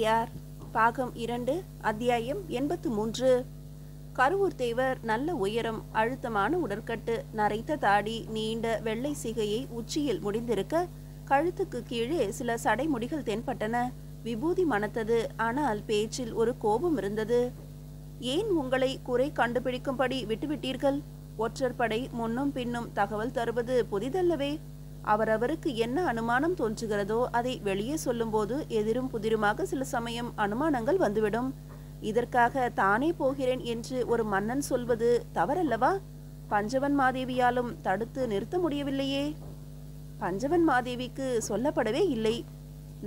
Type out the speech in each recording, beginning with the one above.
யார்? பாகம் 2, அத்தியாயம் 83. கருவூர் தேவர் நல்ல உயரம், அழுத்தமான உடற்கட்டு, நரைத்த தாடி, நீண்ட வெள்ளை சிகையை உச்சியில் முடிந்திருக்க, கழுத்துக்கு கீழே சில சடைமுடிகள் தென்பட்டன. விபூதி மணத்தது. ஆனால் பேச்சில் ஒரு கோபம் இருந்தது. ஏன் உங்களை குறை கண்டுபிடிக்கும்படி விட்டுவிட்டீர்கள்? ஒற்றற்படை முன்னும் பின்னும் தகவல் தருவது புதிதல்லவே. அவரவருக்கு என்ன அனுமானம் தோன்றுகிறதோ அதை வெளியே சொல்லும்போது எதிரும் புதிருமாக சில சமயம் அனுமானங்கள் வந்துவிடும். இதற்காக தானே போகிறேன் என்று ஒரு மன்னன் சொல்வது தவறல்லவா? பஞ்சவன் மாதேவியாலும் தடுத்து நிறுத்த முடியவில்லையே. பஞ்சவன் மாதேவிக்கு சொல்லப்படவே இல்லை.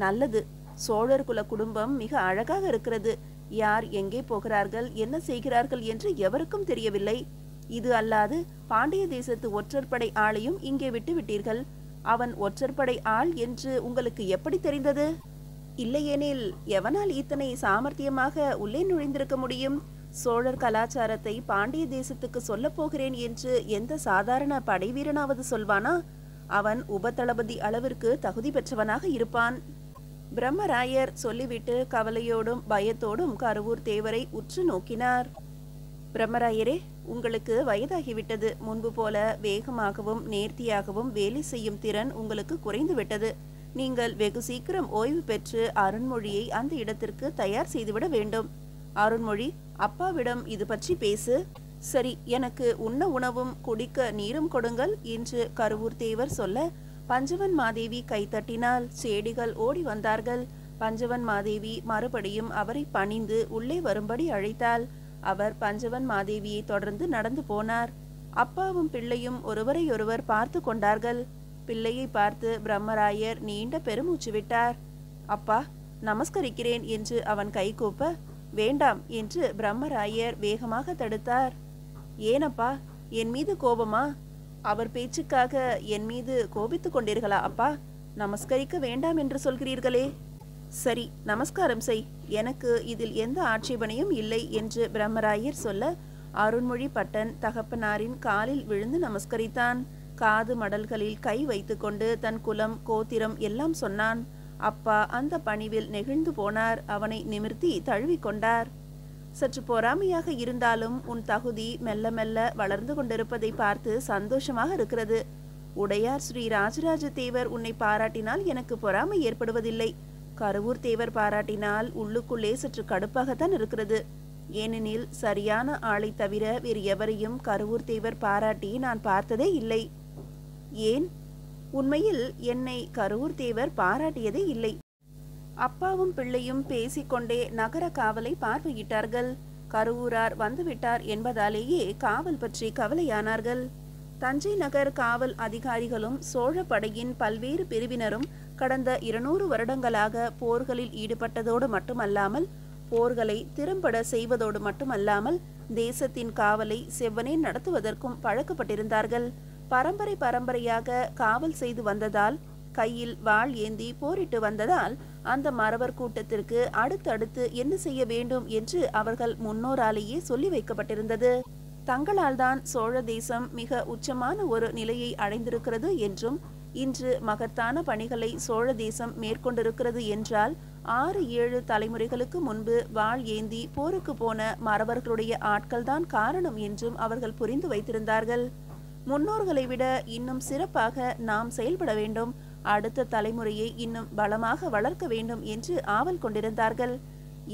நல்லது. சோழர் குல குடும்பம் மிக அழகாக இருக்கிறது. யார் எங்கே போகிறார்கள், என்ன செய்கிறார்கள் என்று எவருக்கும் தெரியவில்லை. இது அல்லாது பாண்டிய தேசத்து ஒற்றற்படை ஆளையும் இங்கே விட்டு விட்டீர்கள். அவன் ஒற்றற்படை ஆள் என்று உங்களுக்கு எப்படி தெரிந்தது? இல்லையெனில் எவனால் இத்தனை சாமர்த்தியமாக உள்ளே நுழைந்திருக்க முடியும்? சோழர் கலாச்சாரத்தை பாண்டிய தேசத்துக்கு சொல்லப் போகிறேன் என்று எந்த சாதாரண படை வீரனாவது சொல்வானா? அவன் உபதளபதி அளவிற்கு தகுதி பெற்றவனாக இருப்பான். பிரம்மராயர் சொல்லிவிட்டு கவலையோடும் பயத்தோடும் கருவூர் தேவரை உற்று நோக்கினார். பிரம்மராயரே, உங்களுக்கு வயதாகிவிட்டது. முன்பு போல வேகமாகவும் நேர்த்தியாகவும் வேலை செய்யும் திறன் உங்களுக்கு குறைந்து விட்டது. நீங்கள் வெகு சீக்கிரம் ஓய்வு பெற்று அருண்மொழியை அந்த இடத்திற்கு தயார் செய்துவிட வேண்டும். அருண்மொழி, அப்பாவிடம் இது பற்றி பேசு. சரி, எனக்கு உண்ண உணவும் குடிக்க நீரும் கொடுங்கள் என்று கருவூர் தேவர் சொல்ல, பஞ்சவன் மாதேவி கைத்தட்டினால் சேடிகள் ஓடி வந்தார்கள். பஞ்சவன் மாதேவி மறுபடியும் அவரை பணிந்து உள்ளே வரும்படி அழைத்தாள். அவர் பஞ்சவன் மாதேவியை தொடர்ந்து நடந்து போனார். அப்பாவும் பிள்ளையும் ஒருவரையொருவர் பார்த்து கொண்டார்கள். பிள்ளையை பார்த்து பிரம்மராயர் நீண்ட பெருமூச்சு விட்டார். அப்பா, நமஸ்கரிக்கிறேன் என்று அவன் கை கூப்ப, வேண்டாம் என்று பிரம்மராயர் வேகமாக தடுத்தார். ஏனப்பா, என் மீது கோபமா? அவர் பேச்சுக்காக என் மீது கோபித்து கொண்டீர்களா அப்பா? நமஸ்கரிக்க வேண்டாம் என்று சொல்கிறீர்களே. சரி, நமஸ்காரம் செய். எனக்கு இதில் எந்த ஆட்சேபனையும் இல்லை என்று பிரம்மராயர் சொல்ல, அருண்மொழி பட்டன் தகப்பனாரின் காலில் விழுந்து நமஸ்கரித்தான். காது மடல்களில் கை வைத்துக்கொண்டு தன் குலம் கோத்திரம் எல்லாம் சொன்னான். அப்பா அந்த பணிவில் நெகிழ்ந்து போனார். அவனை நிமிர்த்தி தழுவிக்கொண்டார். சற்று பொறாமையாக இருந்தாலும் உன் தகுதி மெல்ல மெல்ல வளர்ந்து கொண்டிருப்பதை பார்த்து சந்தோஷமாக இருக்கிறது. உடையார் ஸ்ரீ ராஜராஜ தேவர் உன்னை பாராட்டினால் எனக்கு பொறாமை ஏற்படுவதில்லை. கருவூர் தேவர் பாராட்டினால் உள்ளுக்குள்ளே சற்று கடுப்பாகத்தான் இருக்கிறது. ஏனெனில் சரியான ஆளை தவிர வேறு எவரையும் கருவூர் தேவர் பாராட்டி நான் பார்த்ததே இல்லை. ஏன்? உண்மையில் என்னை கருவூர் தேவர் பாராட்டியதே இல்லை. அப்பாவும் பிள்ளையும் பேசிக்கொண்டே நகர காவலை பார்வையிட்டார்கள். கருவூரார் வந்துவிட்டார் என்பதாலேயே காவல் பற்றி கவலையானார்கள். தஞ்சை நகர் காவல் அதிகாரிகளும் சோழ படையின் பல்வேறு பிரிவினரும் கடந்த 200 வருடங்களாக போர்களில் ஈடுபட்டதோடு மட்டுமல்லாமல், போர்களை திறம்பட செய்வதோடு மட்டுமல்லாமல், தேசத்தின் காவலை செவ்வனே நடத்துவதற்கும் பழக்கப்பட்டிருந்தார்கள். பரம்பரை பரம்பரையாக காவல் செய்து வந்ததால், கையில் வாள் ஏந்தி போரிட்டு வந்ததால், அந்த மறவர் கூட்டத்திற்கு அடுத்தடுத்து என்ன செய்ய வேண்டும் என்று அவர்கள் முன்னோராலேயே சொல்லி வைக்கப்பட்டிருந்தது. தங்களால் தான் சோழ தேசம் மிக உச்சமான ஒரு நிலையை அடைந்திருக்கிறது என்றும், இன்று மகத்தான பணிகளை சோழ தேசம் மேற்கொண்டிருக்கிறது என்றால் 6-7 தலைமுறைகளுக்கு முன்பு வாள் ஏந்தி போருக்கு போன மறவர்களுடைய ஆட்கள்தான் காரணம் என்றும் அவர்கள் புரிந்து வைத்திருந்தார்கள். முன்னோர்களை விட இன்னும் சிறப்பாக நாம் செயல்பட வேண்டும், அடுத்த தலைமுறையை இன்னும் பலமாக வளர்க்க வேண்டும் என்று ஆவல் கொண்டிருந்தார்கள்.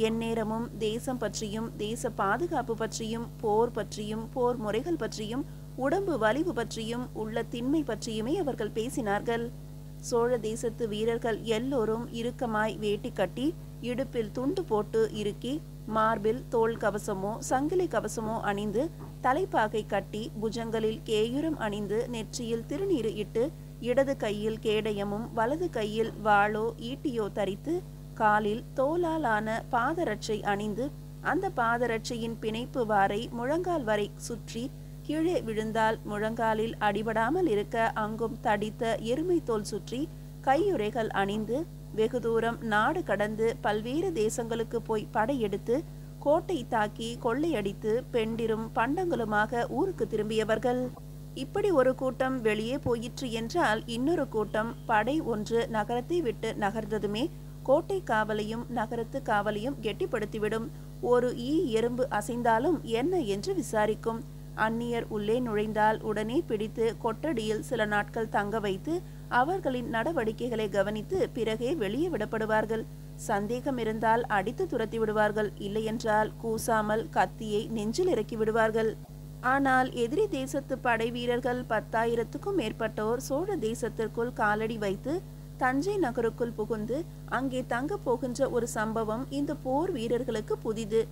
எந்நேரமும் தேசம் பற்றியும், தேச பாதுகாப்பு பற்றியும், போர் பற்றியும், போர் முறைகள் பற்றியும், உடம்பு வலிவு பற்றியும், உள்ள திண்மை பற்றியுமே அவர்கள் பேசினார்கள். சோழ தேசத்து வீரர்கள் எல்லோரும் இறுக்கமாய் வேட்டி கட்டி, இடுப்பில் துண்டு போட்டு இறுக்கி, மார்பில் தோல் கவசமோ சங்கிலி கவசமோ அணிந்து, தலைப்பாகை கட்டி, புஜங்களில் கேயுரம் அணிந்து, நெற்றியில் திருநீறு இட்டு, இடது கையில் கேடயமும் வலது கையில் வாளோ ஈட்டியோ தரித்து, காலில் தோலாலான பாதரட்சை அணிந்து, அந்த பாதரட்சையின் பிணைப்பு வாரை முழங்கால் வரை சுற்றி, கீழே விழுந்தால் முழங்காலில் அடிபடாமல் இருக்க அங்கும் தடித்த எருமை தோல் சுற்றி, கையுறைகள் அணிந்து, வெகு தூரம் நாடு கடந்து பல்வேறு தேசங்களுக்கு போய் படையெடுத்து, கோட்டை தாக்கி கொள்ளையடித்து பெண்டிரும் பண்டங்களுமாக ஊருக்கு திரும்பியவர்கள். இப்படி ஒரு கூட்டம் வெளியே போயிற்று என்றால் இன்னொரு கூட்டம் படை ஒன்று நகரத்தை விட்டு நகர்ந்ததுமே கோட்டை காவலையும் நகரத்து காவலையும் கெட்டிப்படுத்திவிடும். ஒரு எறும்பு அசைந்தாலும் என்ன என்று விசாரிக்கும். அந்நியர் உள்ளே நுழைந்தால் உடனே பிடித்து கொட்டடியில் சில நாட்கள் தங்க வைத்து அவர்களின் நடவடிக்கைகளை கவனித்து பிறகே வெளியே விடப்படுவார்கள். சந்தேகம் இருந்தால் அடித்து துரத்தி விடுவார்கள். இல்லையென்றால் கூசாமல் கத்தியை நெஞ்சில் இறக்கி விடுவார்கள். ஆனால் எதிரி தேசத்து படை வீரர்கள் 10,000க்கும் மேற்பட்டோர் சோழ தேசத்திற்குள் காலடி வைத்து தஞ்சை நகருக்குள் புகுந்து அங்கே தங்க போகின்ற ஒரு சம்பவம் இந்த போர் வீரர்களுக்கு புதிது.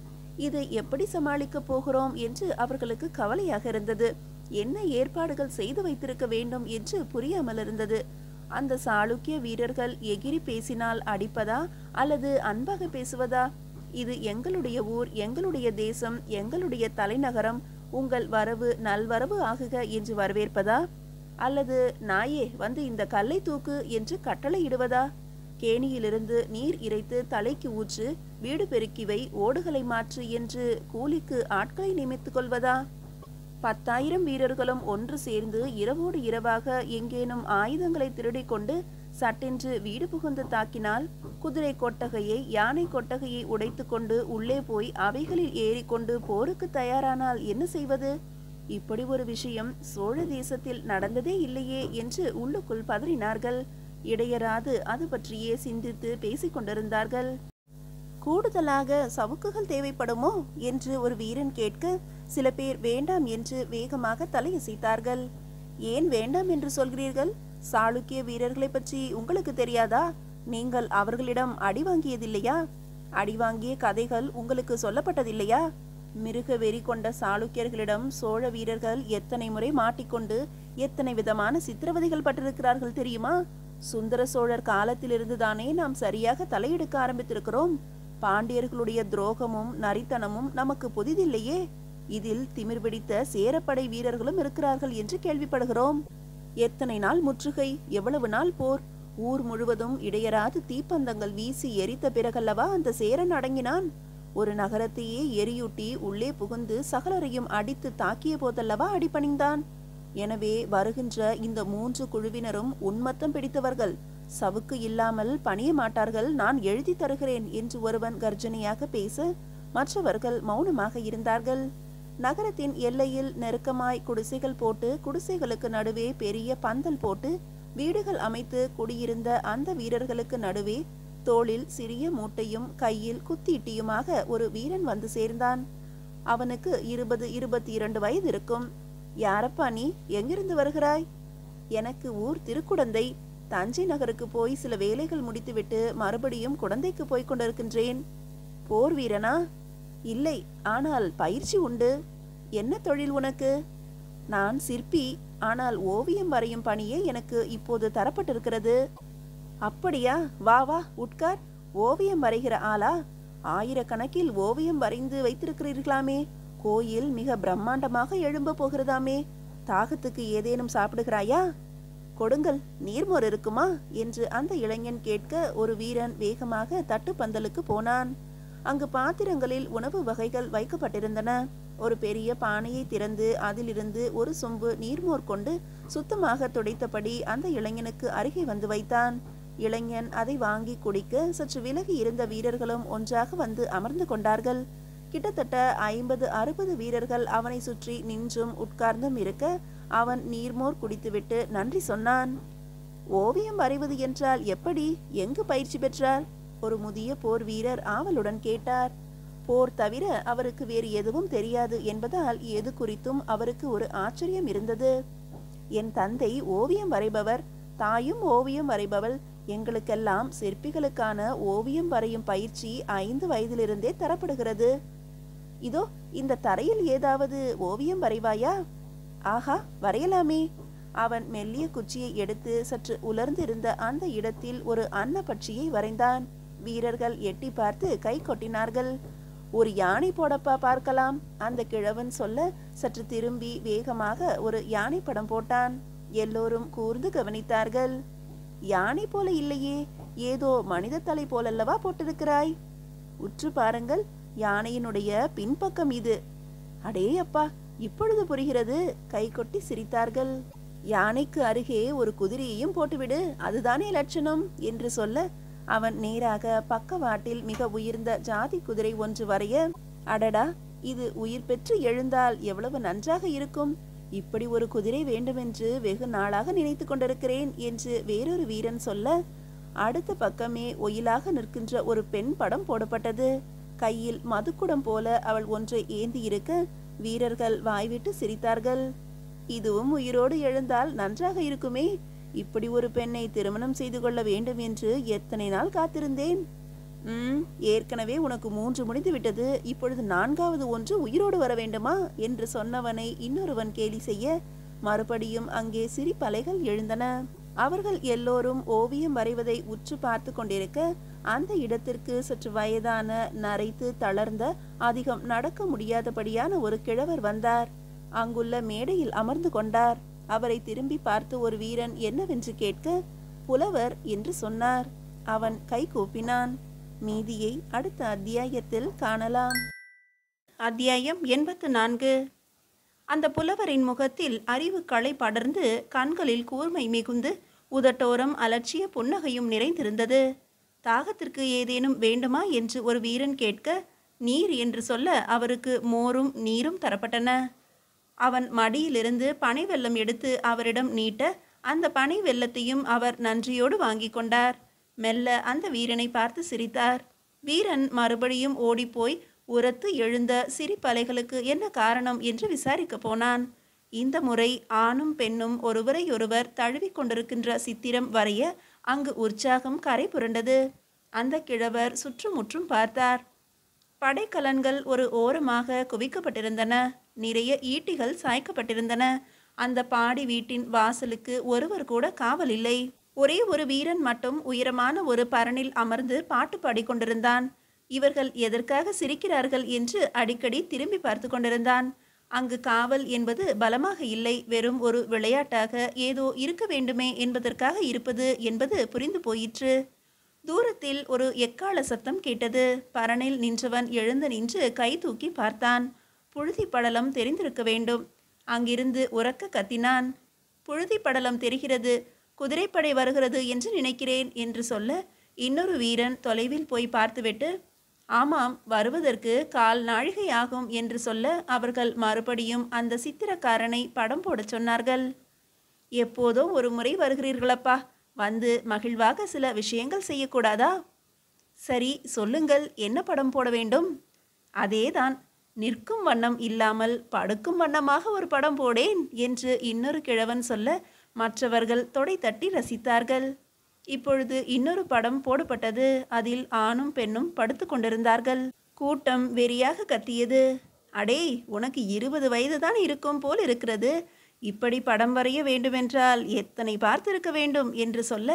இதை எப்படி சமாளிக்க போகிறோம் என்று அவர்களுக்கு கவலையாக இருந்தது. என்ன ஏற்பாடுகள் செய்து வைத்திருக்க வேண்டும் என்று புரியாமல் இருந்தது. அந்த சாளுக்கிய வீரர்கள் எகிரி பேசினால் அடிப்பதா அல்லது அன்பாக பேசுவதா? இது எங்களுடைய ஊர், எங்களுடைய தேசம், எங்களுடைய தலைநகரம், உங்கள் வரவு நல்வரவு ஆகுக என்று வரவேற்பதா? அல்லது நாயே வந்து இந்த கல்லை தூக்கு என்று கட்டளையிடுவதா? கேணியிலிருந்து நீர் இறைத்து தலைக்கு ஊற்று, வீடு பெருக்கி வை, ஓடுகளை மாற்று என்று கூலிக்கு ஆட்களை நியமித்துக் கொள்வதா? 10,000 வீரர்களும் ஒன்று சேர்ந்து இரவோடு இரவாக எங்கேனும் ஆயுதங்களை திருடிக் கொண்டு சட்டென்று வீடு புகுந்து தாக்கினால், குதிரை கொட்டகையை யானை கொட்டகையை உடைத்து கொண்டு உள்ளே போய் அவைகளில் ஏறிக்கொண்டு போருக்கு தயாரானால் என்ன செய்வது? இப்படி ஒரு விஷயம் சோழ தேசத்தில் நடந்ததே இல்லையே என்று உள்ளுக்குள் பதறினார்கள். இடையராது அது பற்றியே சிந்தித்து பேசிக் கொண்டிருந்தார்கள். கூடுதலாக சவுக்குகள் தேவைப்படுமோ என்று ஒரு வீரன் கேட்க, சில பேர் வேண்டாம் என்று வேகமாக தலையசைத்தார்கள். ஏன் வேண்டாம் என்று சொல்கிறீர்கள்? சாளுக்கிய வீரர்களை பற்றி உங்களுக்கு தெரியாதா? நீங்கள் அவர்களிடம் அடி வாங்கியதில்லையா? அடி வாங்கிய கதைகள் உங்களுக்கு சொல்லப்பட்டதில்லையா? மிருக வெறி கொண்ட சாளுக்கியர்களிடம் சோழ வீரர்கள் எத்தனை முறை மாட்டிக்கொண்டு எத்தனை விதமான சித்திரவதைகள் பட்டிருக்கிறார்கள் தெரியுமா? சுந்தர சோழர் காலத்திலிருந்து தானே நாம் சரியாக தலையெடுக்க ஆரம்பித்திருக்கிறோம். பாண்டியர்களுடைய துரோகமும் நரித்தனமும் நமக்கு புதிதில்லையே. இதில் திமிர் பிடித்த சேரப்படை வீரர்களும் இருக்கிறார்கள் என்று கேள்விப்படுகிறோம். எத்தனை நாள் முற்றுகை, எவ்வளவு நாள் போர், ஊர் முழுவதும் இடையராது தீப்பந்தங்கள் வீசி எரித்த பிறகல்லவா அந்த சேரன் அடங்கினான். ஒரு நகரத்தையே எரியூட்டி உள்ளே புகுந்து சகலரையும் அடித்து தாக்கிய போதல்லவா அடிபணிந்தான். எனவே வருகின்ற இந்த 3 குழுவினரும் உன்மத்தம் பிடித்தவர்கள். சவுக்கு இல்லாமல் பணிய மாட்டார்கள், நான் எழுதி தருகிறேன் என்று ஒருவன் கர்ஜனையாக பேச மற்றவர்கள் மௌனமாக இருந்தார்கள். நகரத்தின் எல்லையில் நெருக்கமாய் குடிசைகள் போட்டு குடிசைகளுக்கு நடுவே பெரிய பந்தல் போட்டு வீடுகள் அமைத்து குடியிருந்த அந்த வீரர்களுக்கு நடுவே தோளில் சிறிய மூட்டையும் கையில் குத்தீட்டியுமாக ஒரு வீரன் வந்து சேர்ந்தான். அவனுக்கு 20-22 வயது இருக்கும். யாரப்பா நீ? எங்கிருந்து வருகிறாய்? எனக்கு ஊர் திருக்குடந்தை. தஞ்சை நகருக்கு போய் சில வேலைகள் முடித்துவிட்டு மறுபடியும் குடந்தைக்கு போய் கொண்டிருக்கின்றேன். போர் வீரனா? இல்லை, ஆனால் பயிற்சி உண்டு. என்ன தொழில் உனக்கு? நான் சிற்பி, ஆனால் ஓவியம் வரையும் பணியே எனக்கு இப்போது தரப்பட்டிருக்கிறது. அப்படியா? வா வா, உட்கார். ஓவியம் வரைகிற ஆளா? ஆயிரக்கணக்கில் ஓவியம் வரைந்து வைத்திருக்கிறீர்களாமே. கோயில் மிக பிரம்மாண்டமாக எழும்ப போகிறதாமே. தாகத்துக்கு ஏதேனும் சாப்பிடுகிறாயா? கொடுங்கள், நீர்மோர் இருக்குமா என்று அந்த இளைஞன் கேட்க ஒரு வீரன் வேகமாக தட்டுப்பந்தலுக்கு போனான். அங்கு பாத்திரங்களில் உணவு வகைகள் வைக்கப்பட்டிருந்தன. ஒரு பெரிய பானையை திறந்து அதிலிருந்து ஒரு சொம்பு நீர்மோர் கொண்டு சுத்தமாக துடைத்தபடி அந்த இளைஞனுக்கு அருகே வந்து வைத்தான். இளைஞன் அதை வாங்கி குடிக்க சற்று விலகி இருந்த வீரர்களும் ஒன்றாக வந்து அமர்ந்து கொண்டார்கள். கிட்டத்தட்ட 50-60 வீரர்கள் அவனை சுற்றி நின்றும் உட்கார்ந்தும் இருக்க அவன் நீர்மோர் குடித்துவிட்டு நன்றி சொன்னான். ஓவியம் வரைவது என்றால் எப்படி, எங்கு பயிற்சி பெற்றார்? ஒரு முதிய போர் வீரர் ஆவலுடன் கேட்டார். போர் தவிர அவருக்கு வேறு எதுவும் தெரியாது என்பதால் எது குறித்தும் அவருக்கு ஒரு ஆச்சரியம் இருந்தது. என் தந்தை ஓவியம் வரைபவர், தாயும் ஓவியம் வரைபவள். எங்களுக்கெல்லாம் சிற்பிகளுக்கான ஓவியம் வரையும் பயிற்சி 5 வயதிலிருந்தே தரப்படுகிறது. இதோ இந்த தரையில் ஏதாவது ஓவியம் வரைவாயா? ஆஹா, வரையலாமே. அவன் மெல்லிய குச்சியை எடுத்து சற்று உலர்ந்திருந்த அந்த இடத்தில் ஒரு அன்னப்பட்சியை வரைந்தான். வீரர்கள் எட்டி பார்த்து கை கொட்டினார்கள். ஒரு யானை போடப்பா பார்க்கலாம், அந்த கிழவன் சொல்ல சற்று திரும்பி வேகமாக ஒரு யானை படம் போட்டான். எல்லோரும் கூர்ந்து கவனித்தார்கள். யானை போல இல்லையே, ஏதோ மனித தலை போலல்லவா போட்டிருக்கிறாய். உற்று பாருங்கள், யானையினுடைய பின்பக்கம் இது. அடே அப்பா, இப்பொழுது புரிகிறது. கை கொட்டி சிரித்தார்கள். யானைக்கு அருகே ஒரு குதிரையையும் போட்டுவிடு, அதுதானே லட்சணம் என்று சொல்ல அவன் நேராக பக்கவாட்டில் மிக உயர்ந்த ஜாதி குதிரை ஒன்று வரைய, அடடா, இது உயிர் பெற்று எழுந்தால் எவ்வளவு நன்றாக இருக்கும்! இப்படி ஒரு குதிரை வேண்டுமென்று வெகு நாளாக நினைத்து கொண்டிருக்கிறேன் என்று வேறொரு வீரன் சொல்ல, அடுத்த பக்கமே ஒயிலாக நிற்கின்ற ஒரு பெண் படம் போடப்பட்டது. கையில் மதுக்குடம் போல அவள் ஒன்றை ஏந்தி இருக்க வீரர்கள் வாய்விட்டு சிரித்தார்கள். இதுவும் உயிரோடு எழுந்தால் நன்றாக இருக்குமே! இப்படி ஒரு பெண்ணை திருமணம் செய்து கொள்ள வேண்டும் என்று எத்தனை நாள் காத்திருந்தேன். ஏற்கனவே உனக்கு 3 முடிந்து விட்டது, இப்பொழுது 4வது ஒன்று உயிரோடு வர வேண்டுமா என்று சொன்னவனை இன்னொருவன் கேலி செய்ய, மறுபடியும் அங்கே சிரிப்பலைகள் எழுந்தன. அவர்கள் எல்லோரும் ஓவியம் வரைவதை உற்று பார்த்து கொண்டிருக்க, அந்த இடத்திற்கு சற்று வயதான, நரைத்து தளர்ந்த, அதிகம் நடக்க முடியாதபடியான ஒரு கிழவர் வந்தார். அங்குள்ள மேடையில் அமர்ந்து கொண்டார். அவரை திரும்பி பார்த்து ஒரு வீரன் என்னவென்று கேட்க, புலவர் என்று சொன்னார். அவன் கை கூப்பினான். மீதியை அடுத்த அத்தியாயத்தில் காணலாம். அத்தியாயம் 84. அந்த புலவரின் முகத்தில் அறிவு களை படர்ந்து, கண்களில் கூர்மை மிகுந்து, உதட்டோரம் அலட்சிய புன்னகையும் நிறைந்திருந்தது. தாகத்திற்கு ஏதேனும் வேண்டுமா என்று ஒரு வீரன் கேட்க, நீர் என்று சொல்ல அவருக்கு மோரும் நீரும் தரப்பட்டன. அவன் மடியிலிருந்து பனை வெல்லம் எடுத்து அவரிடம் நீட்ட, அந்த பனை வெல்லத்தையும் அவர் நன்றியோடு வாங்கி கொண்டார். மெல்ல அந்த வீரனை பார்த்து சிரித்தார். வீரன் மறுபடியும் ஓடிப்போய் உரத்து எழுந்த சிரிப்பலைகளுக்கு என்ன காரணம் என்று விசாரிக்க போனான். இந்த முறை ஆணும் பெண்ணும் ஒருவரையொருவர் தழுவி கொண்டிருக்கின்ற சித்திரம் வரைய அங்கு உற்சாகம் கரை புரண்டது. அந்த கிழவர் சுற்றுமுற்றும் பார்த்தார். படைக்கலன்கள் ஒரு ஓரமாக குவிக்கப்பட்டிருந்தன. நிறைய ஈட்டிகள் சாய்க்கப்பட்டிருந்தன. அந்த பாடி வீட்டின் வாசலுக்கு ஒருவர் கூட காவல் இல்லை. ஒரே ஒரு வீரன் மட்டும் உயரமான ஒரு பரணில் அமர்ந்து பாட்டு பாடிக்கொண்டிருந்தான். இவர்கள் எதற்காக சிரிக்கிறார்கள் என்று அடிக்கடி திரும்பி பார்த்து கொண்டிருந்தான். அங்கு காவல் என்பது பலமாக இல்லை, வெறும் ஒரு விளையாட்டாக ஏதோ இருக்க வேண்டுமே என்பதற்காக இருப்பது என்பது புரிந்து போயிற்று. தூரத்தில் ஒரு எக்கால சத்தம் கேட்டது. பரணில் நின்றவன் எழுந்து நின்று கை தூக்கி பார்த்தான். புழுதி படலம் தெரிந்திருக்க வேண்டும். அங்கிருந்து உரக்க கத்தினான். புழுதி படலம் தெரிகிறது, குதிரைப்படை வருகிறது என்று நினைக்கிறேன் என்று சொல்ல, இன்னொரு வீரன் தொலைவில் போய் பார்த்துவிட்டு, ஆமாம், வருவதற்கு 1/4 நாழிகை ஆகும் என்று சொல்ல, அவர்கள் மறுபடியும் அந்த சித்திரக்காரனை படம் போட சொன்னார்கள். எப்போதோ ஒரு முறை வருகிறீர்களப்பா, வந்து மகிழ்வாக சில விஷயங்கள் செய்யக்கூடாதா? சரி, சொல்லுங்கள், என்ன படம் போட வேண்டும்? அதேதான், நிற்கும் வண்ணம் இல்லாமல் படுக்கும் வண்ணமாக ஒரு படம் போடேன் என்று இன்னொரு கிழவன் சொல்ல, மற்றவர்கள் தொடை தட்டி ரசித்தார்கள். இப்பொழுது இன்னொரு படம் போடப்பட்டது. அதில் ஆணும் பெண்ணும் படுத்து கொண்டிருந்தார்கள். கூட்டம் வெறியாக கத்தியது. அடே, உனக்கு 20 வயது தான் இருக்கும் போல் இருக்கிறது. இப்படி படம் வரைய வேண்டுமென்றால் எத்தனை பார்த்திருக்க வேண்டும் என்று சொல்ல,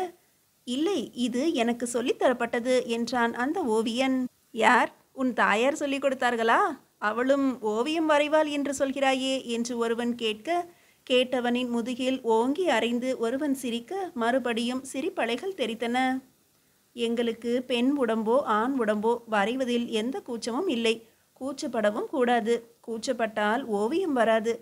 இல்லை, இது எனக்கு சொல்லித்தரப்பட்டது என்றான் அந்த ஓவியன். யார், உன் தாயார் சொல்லிக் கொடுத்தார்களா? அவளும் ஓவியம் வரைவாள் என்று சொல்கிறாயே என்று ஒருவன் கேட்க, கேட்டவனின் முதுகில் ஓங்கி அறைந்து ஒருவன் சிரிக்க, மறுபடியும் சிரிப்பலைகள் தெரித்தன. எங்களுக்கு பெண் உடம்போ ஆண் உடம்போ வரைவதில் எந்த கூச்சமும் இல்லை, கூச்சப்படவும் கூடாது. கூச்சப்பட்டால் ஓவியம் வராது.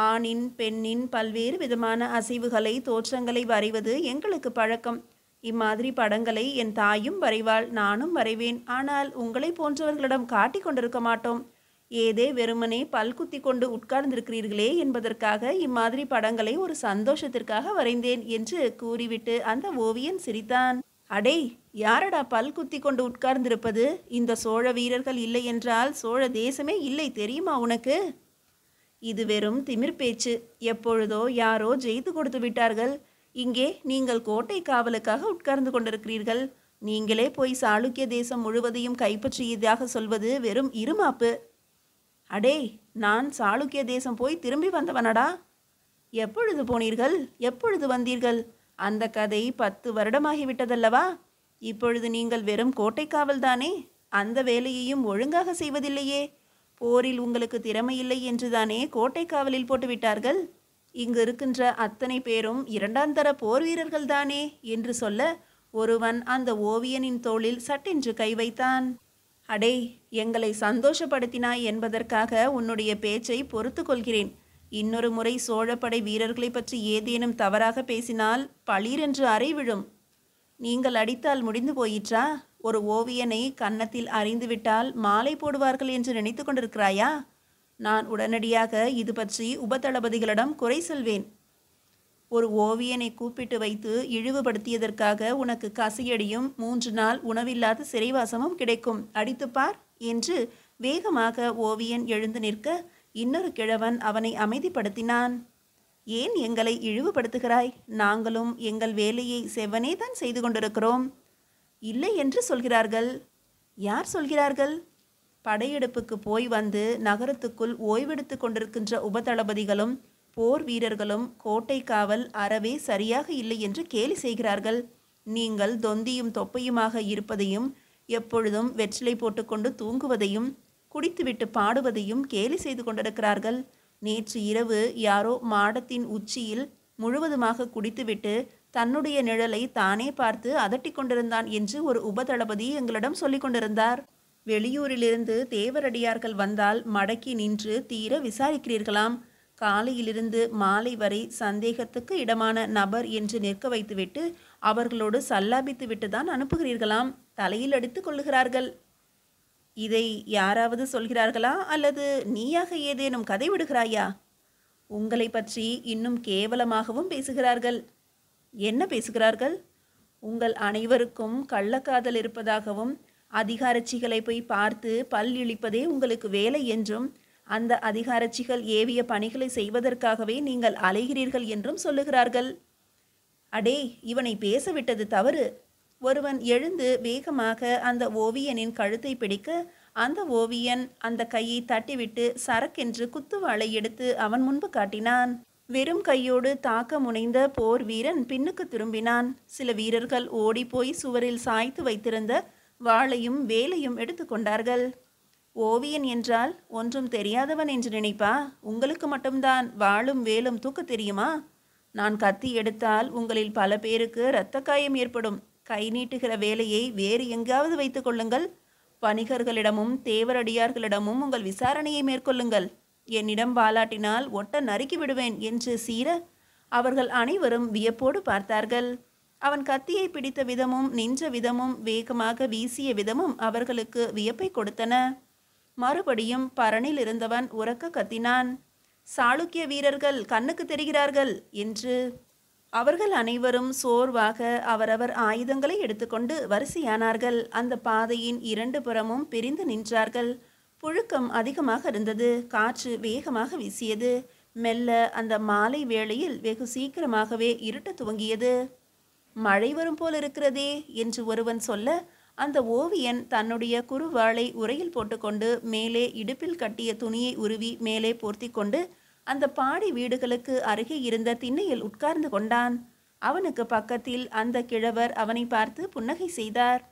ஆணின் பெண்ணின் பல்வேறு விதமான அசைவுகளை தோற்றங்களை வரைவது எங்களுக்கு பழக்கம். இம்மாதிரி படங்களை என் தாயும் வரைவாள், நானும் வரைவேன். ஆனால் உங்களை போன்றவர்களிடம் காட்டி கொண்டிருக்க மாட்டோம். ஏதே வெறுமனே பல்குத்தி கொண்டு உட்கார்ந்திருக்கிறீர்களே என்பதற்காக இம்மாதிரி படங்களை ஒரு சந்தோஷத்திற்காக வரைந்தேன் என்று கூறிவிட்டு அந்த ஓவியன் சிரித்தான். அடே, யாரடா பல் குத்தி கொண்டு உட்கார்ந்திருப்பது? இந்த சோழ வீரர்கள் இல்லை என்றால் சோழ தேசமே இல்லை, தெரியுமா உனக்கு? இது வெறும் திமிர் பேச்சு. எப்பொழுதோ யாரோ ஜெயித்து கொடுத்து விட்டார்கள். இங்கே நீங்கள் கோட்டை காவலுக்காக உட்கார்ந்து கொண்டிருக்கிறீர்கள். நீங்களே போய் சாளுக்கிய தேசம் முழுவதையும் கைப்பற்றியதாக சொல்வது வெறும் இருமாப்பு. அடே, நான் சாளுக்கிய தேசம் போய் திரும்பி வந்தவனடா. எப்பொழுது போனீர்கள்? எப்பொழுது வந்தீர்கள்? அந்த கதை 10 வருடமாகிவிட்டதல்லவா? இப்பொழுது நீங்கள் வெறும் கோட்டை காவல்தானே? அந்த வேலையையும் ஒழுங்காக செய்வதில்லையே. போரில் உங்களுக்கு திறமை இல்லை என்றுதானே கோட்டை காவலில் போட்டுவிட்டார்கள். இங்கு இருக்கின்ற அத்தனை பேரும் 2ஆம் தர போர் வீரர்கள் தானே என்று சொல்ல, ஒருவன் அந்த ஓவியனின் தோளில் சட்டென்று கை வைத்தான். அடே, எங்களை சந்தோஷப்படுத்தினாய் என்பதற்காக உன்னுடைய பேச்சை பொறுத்து கொள்கிறேன். இன்னொரு முறை சோழப்படை வீரர்களை பற்றி ஏதேனும் தவறாக பேசினால் பளீரென்று அறை விழும். நீங்கள் அடித்தால் முடிந்து போயிற்றா? ஒரு ஓவியனை கன்னத்தில் அறிந்துவிட்டால் மாலை போடுவார்கள் என்று நினைத்து கொண்டிருக்கிறாயா? நான் உடனடியாக இது பற்றி உபதளபதிகளிடம் குறை சொல்வேன். ஒரு ஓவியனை கூப்பிட்டு வைத்து இழிவுபடுத்தியதற்காக உனக்கு கசியடியும் 3 நாள் உணவில்லாத சிறைவாசமும் கிடைக்கும். அடித்துப்பார் என்று வேகமாக ஓவியன் எழுந்து நிற்க இன்னொரு கிழவன் அவனை அமைதிப்படுத்தினான். ஏன் எங்களை இழிவுபடுத்துகிறாய்? நாங்களும் எங்கள் வேலையை செவ்வனே தான் செய்து கொண்டிருக்கிறோம். இல்லை என்று சொல்கிறார்கள். யார் சொல்கிறார்கள்? படையெடுப்புக்கு போய் வந்து நகரத்துக்குள் ஓய்வெடுத்து கொண்டிருக்கின்ற உபதளபதிகளும் போர் வீரர்களும் கோட்டை காவல் அறவே சரியாக இல்லை என்று கேலி செய்கிறார்கள். நீங்கள் தொந்தியும் தொப்பையுமாக இருப்பதையும் எப்பொழுதும் வெற்றிலை போட்டுக்கொண்டு தூங்குவதையும் குடித்துவிட்டு பாடுவதையும் கேலி செய்து கொண்டிருக்கிறார்கள். நேற்று இரவு யாரோ மாடத்தின் உச்சியில் முழுவதுமாக குடித்துவிட்டு தன்னுடைய நிழலை தானே பார்த்து அதட்டி கொண்டிருந்தான் என்று ஒரு உபதளபதி எங்களிடம் சொல்லிக் கொண்டிருந்தார். வெளியூரிலிருந்து தேவரடியார்கள் வந்தால் மடக்கி நின்று தீர விசாரிக்கிறீர்களாம். காலையிலிருந்து மாலை வரை சந்தேகத்துக்கு இடமான நபர் என்று நிற்க வைத்துவிட்டு அவர்களோடு சல்லாபித்து விட்டுதான் அனுப்புகிறீர்களாம். தலையில் அடித்து கொள்ளுகிறார்கள். இதை யாராவது சொல்கிறார்களா, அல்லது நீயாக ஏதேனும் கதை விடுகிறாயா? உங்களை பற்றி இன்னும் கேவலமாகவும் பேசுகிறார்கள். என்ன பேசுகிறார்கள்? உங்கள் அனைவருக்கும் கள்ளக்காதல் இருப்பதாகவும் அதிகாரச்சிகளை போய் பார்த்து பல் இழிப்பதே உங்களுக்கு வேலை என்றும் அந்த அதிகாரச்சிகள் ஏவிய பணிகளை செய்வதற்காகவே நீங்கள் அலைகிறீர்கள் என்றும் சொல்லுகிறார்கள். அடே, இவனை பேசவிட்டது தவறு. ஒருவன் எழுந்து வேகமாக அந்த ஓவியனின் கழுத்தை பிடிக்க அந்த ஓவியன் அந்த கையை தட்டிவிட்டு சரக்கென்று குத்துவாளை எடுத்து அவன் முன்பு காட்டினான். வெறும் கையோடு தாக்க முனைந்த போர் வீரன் பின்னுக்கு திரும்பினான். சில வீரர்கள் ஓடிப்போய் சுவரில் சாய்த்து வைத்திருந்த வாளையும் வேலையும் எடுத்துக்கொண்டார்கள். ஓவியன் என்றால் ஒன்றும் தெரியாதவன் என்று நினைப்பா? உங்களுக்கு மட்டும்தான் வாளும் வேலும் தூக்க தெரியுமா? நான் கத்தி எடுத்தால் உங்களில் பல பேருக்கு இரத்த காயம் ஏற்படும். கை நீட்டுகிற வேலையை வேறு எங்காவது வைத்து கொள்ளுங்கள். வணிகர்களிடமும் தேவரடியார்களிடமும் உங்கள் விசாரணையை மேற்கொள்ளுங்கள். என்னிடம் வாலாட்டினால் ஒட்ட நறுக்கி விடுவேன் என்று சீர அவர்கள் அனைவரும் வியப்போடு பார்த்தார்கள். அவன் கத்தியை பிடித்த விதமும் நின்ற விதமும் வேகமாக வீசிய விதமும் அவர்களுக்கு வியப்பை கொடுத்தன. மறுபடியும் பரணில் இருந்தவன் உரக்க கத்தினான், சாளுக்கிய வீரர்கள் கண்ணுக்கு தெரிகிறார்கள் என்று. அவர்கள் அனைவரும் சோர்வாக அவரவர் ஆயுதங்களை எடுத்துக்கொண்டு வரிசையானார்கள். அந்த பாதையின் 2 புறமும் பிரிந்து நின்றார்கள். புழுக்கம் அதிகமாக இருந்தது. காற்று வேகமாக வீசியது. மெல்ல அந்த மாலை வேளையில் வெகு சீக்கிரமாகவே இருட்ட துவங்கியது. மழை வரும் போல் இருக்கிறதே என்று ஒருவன் சொல்ல, அந்த ஓவியன் தன்னுடைய குறுவாளை உரையில் போட்டுக்கொண்டு மேலே இடுப்பில் கட்டிய துணியை உருவி மேலே போர்த்தி கொண்டு அந்த பாடி வீடுகளுக்கு அருகே இருந்த திண்ணையில் உட்கார்ந்து கொண்டான். அவனுக்கு பக்கத்தில் அந்த கிழவர் அவனை பார்த்து புன்னகை செய்தார்.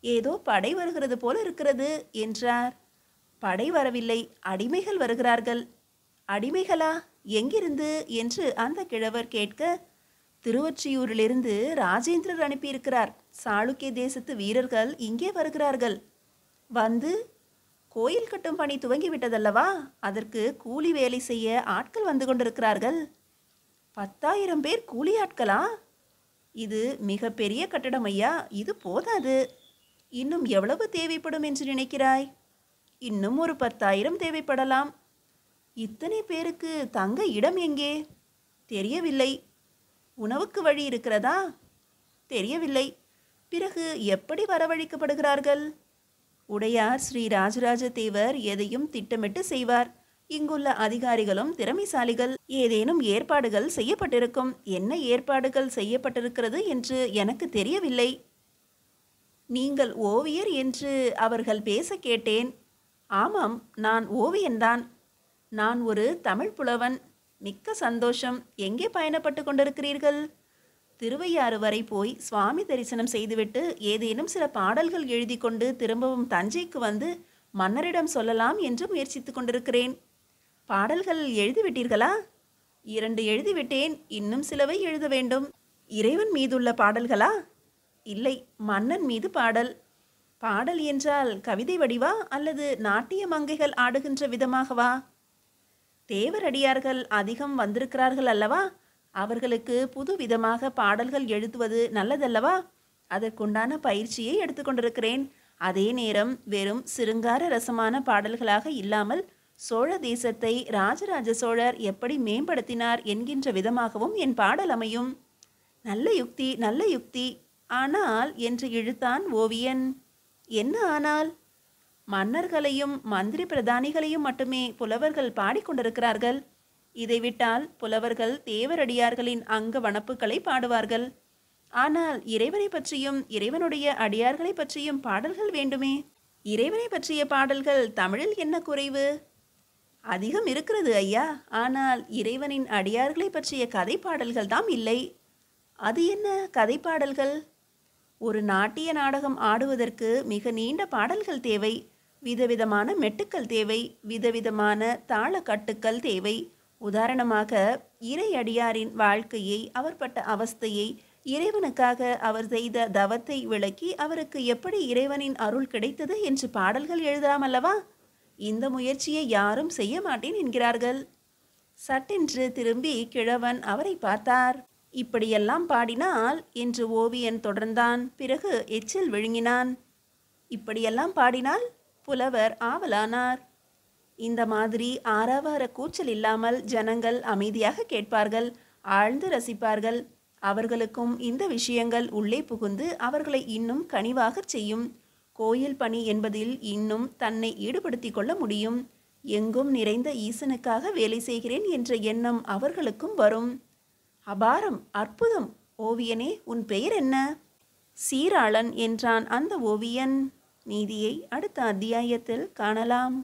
ஏதோ படை வருகிறது போல இருக்கிறது என்றார். படை வரவில்லை, அடிமைகள் வருகிறார்கள். அடிமைகளா? எங்கிருந்து என்று அந்த கிழவர் கேட்க, திருவொற்றியூரிலிருந்து ராஜேந்திரர் அனுப்பியிருக்கிறார். சாளுக்கிய தேசத்து வீரர்கள் இங்கே வருகிறார்கள். வந்து கோயில் கட்டும் பணி துவங்கிவிட்டதல்லவா, அதற்கு கூலி வேலை செய்ய ஆட்கள் வந்து கொண்டிருக்கிறார்கள். 10,000 பேர் கூலி ஆட்களா? இது மிக பெரிய கட்டடம் ஐயா, இது போதாது. இன்னும் எவ்வளவு தேவைப்படும் என்று நினைக்கிறாய்? இன்னும் ஒரு 10,000 தேவைப்படலாம். இத்தனை பேருக்கு தங்க இடம் எங்கே? தெரியவில்லை. உணவுக்கு வழி இருக்கிறதா? தெரியவில்லை. பிறகு எப்படி வரவழைக்கப்படுகிறார்கள்? உடையார் ஸ்ரீ ராஜராஜ தேவர் எதையும் திட்டமிட்டு செய்வார். இங்குள்ள அதிகாரிகளும் திறமைசாலிகள். ஏதேனும் ஏற்பாடுகள் செய்யப்பட்டிருக்கும். என்ன ஏற்பாடுகள் செய்யப்பட்டிருக்கிறது என்று எனக்கு தெரியவில்லை. நீங்கள் ஓவியர் என்று அவர்கள் பேச கேட்டேன். ஆமாம், நான் ஓவியன்தான். நான் ஒரு தமிழ் புலவன். மிக்க சந்தோஷம். எங்கே பயணப்பட்டு கொண்டிருக்கிறீர்கள்? திருவையாறு வரை போய் சுவாமி தரிசனம் செய்துவிட்டு ஏதேனும் சில பாடல்கள் எழுதி கொண்டு திரும்பவும் தஞ்சைக்கு வந்து மன்னரிடம் சொல்லலாம் என்று முயற்சித்து கொண்டிருக்கிறேன். பாடல்கள் எழுதிவிட்டீர்களா? 2 எழுதிவிட்டேன். இன்னும் சிலவை எழுத வேண்டும். இறைவன் மீதுள்ள பாடல்களா? இல்லை, மன்னன் மீது பாடல். பாடல் என்றால் கவிதை வடிவா அல்லது நாட்டிய மங்கைகள் ஆடுகின்ற விதமாகவா? தேவரடியார்கள் அதிகம் வந்திருக்கிறார்கள் அல்லவா? அவர்களுக்கு புது விதமாக பாடல்கள் எழுதுவது நல்லதல்லவா? அதற்குண்டான பயிற்சியை எடுத்துக்கொண்டிருக்கிறேன். அதே நேரம் வெறும் சிருங்கார ரசமான பாடல்களாக இல்லாமல் சோழ தேசத்தை ராஜராஜ சோழர் எப்படி மேம்படுத்தினார் என்கின்ற விதமாகவும் என் பாடல் அமையும். நல்ல யுக்தி, நல்ல யுக்தி. ஆனால் என்று இழுத்தான் ஓவியன். என்ன ஆனால்? மன்னர்களையும் மந்திரி பிரதானிகளையும் மட்டுமே புலவர்கள் பாடிக்கொண்டிருக்கிறார்கள். இதை விட்டால் புலவர்கள் தேவரடியார்களின் அங்க வனப்புகளை பாடுவார்கள். ஆனால் இறைவனை பற்றியும் இறைவனுடைய அடியார்களை பற்றியும் பாடல்கள் வேண்டுமே. இறைவனை பற்றிய பாடல்கள் தமிழில் என்ன குறைவு? அதிகம் இருக்கிறது ஐயா. ஆனால் இறைவனின் அடியார்களை பற்றிய கதை பாடல்கள் தாம் இல்லை. அது என்ன கதை பாடல்கள்? ஒரு நாட்டிய நாடகம் ஆடுவதற்கு மிக நீண்ட பாடல்கள் தேவை. விதவிதமான மெட்டுக்கள் தேவை. விதவிதமான தாளக்கட்டுக்கள் தேவை. உதாரணமாக இறை அடியாரின் வாழ்க்கையை, அவர் பட்ட அவஸ்தையை, இறைவனுக்காக அவர் செய்த தவத்தை விளக்கி அவருக்கு எப்படி இறைவனின் அருள் கிடைத்தது என்று பாடல்கள் எழுதலாமல்லவா? இந்த முயற்சியை யாரும் செய்ய மாட்டேன் என்கிறார்கள். சட்டென்று திரும்பி கிழவன் அவரை பார்த்தார். இப்படியெல்லாம் பாடினால் என்று ஓவியன் தொடர்ந்தான். பிறகு எச்சில் விழுங்கினான். இப்படியெல்லாம் பாடினால்? புலவர் ஆவலானார். இந்த மாதிரி ஆரவார கூச்சல் இல்லாமல் ஜனங்கள் அமைதியாக கேட்பார்கள், ஆழ்ந்து ரசிப்பார்கள். அவர்களுக்கும் இந்த விஷயங்கள் உள்ளே புகுந்து அவர்களை இன்னும் கனிவாகச் செய்யும். கோயில் பணி என்பதில் இன்னும் தன்னை ஈடுபடுத்தி கொள்ள முடியும். எங்கும் நிறைந்த ஈசனுக்காக வேலை செய்கிறேன் என்ற எண்ணம் அவர்களுக்கும் வரும். அபாரம், அற்புதம்! ஓவியனே, உன் பெயர் என்ன? சீராளன் என்றான் அந்த ஓவியன். நீதியை அடுத்த அத்தியாயத்தில் காணலாம்.